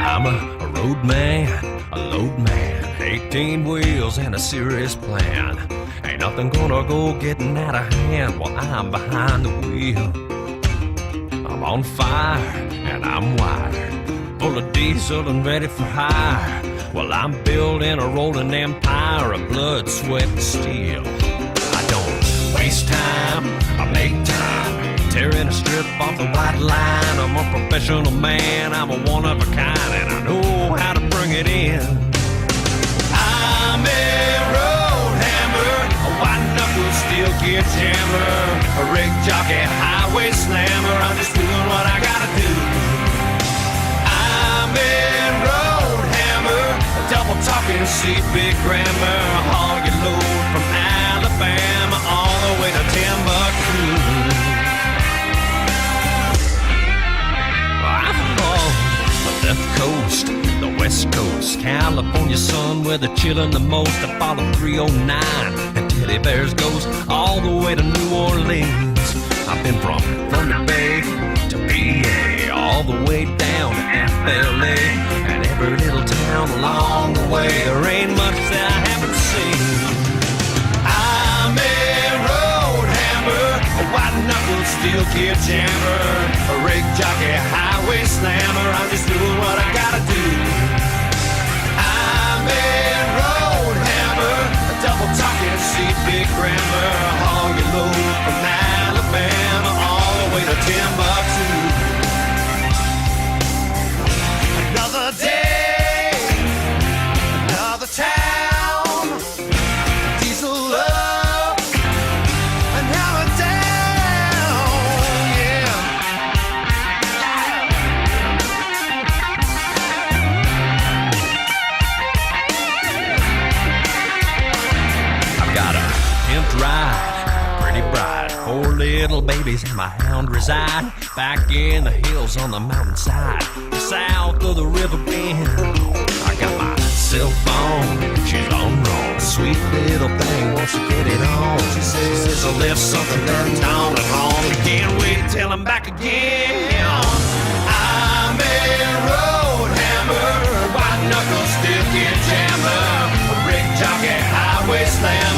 I'm a road man, a load man, 18 wheels and a serious plan. Ain't nothing gonna go getting out of hand while I'm behind the wheel. I'm on fire and I'm wired, full of diesel and ready for hire. Well, I'm building a rolling empire of blood, sweat, and steel. I don't waste time, I make time, tearing a strip off the white line. I'm a professional man, I'm a one of a kind, and I know how to bring it in. I'm a road hammer, a white knuckle steel gear jammer, a rig jockey, highway slammer. I'm just doing what I gotta do. I'm a road hammer, a double talking seat, big grammar, haul your load from Alabama all the way to Timbuktu. The left coast, the west coast, California sun where they're chillin' the most. I follow 309 and Teddy Bears goes all the way to New Orleans. I've been from Thunder Bay to PA, all the way down to FLA, and every little town along the way. There ain't much that I haven't seen. I'm a road hammer, a white knuckle steel gear jammer, a rig jockey, highway slammer. I'm just doing what I gotta do. I'm a road hammer, a double talking seat, big grammar, haul your load from Alabama all the way to Timbuktu. Another day, another town, diesel up and hammer down, yeah. I've got a pimped ride, pretty bride, 4 little babies and my hound reside back in the hills on the mountainside, south of the river bend. I got my cell phone, she's on roll, sweet little thing wants to get it on. She says I left something there in town at home, I can't wait till I'm back again. I'm a road hammer, white knuckle steel gear jammer, a rig jockey, highway slammer.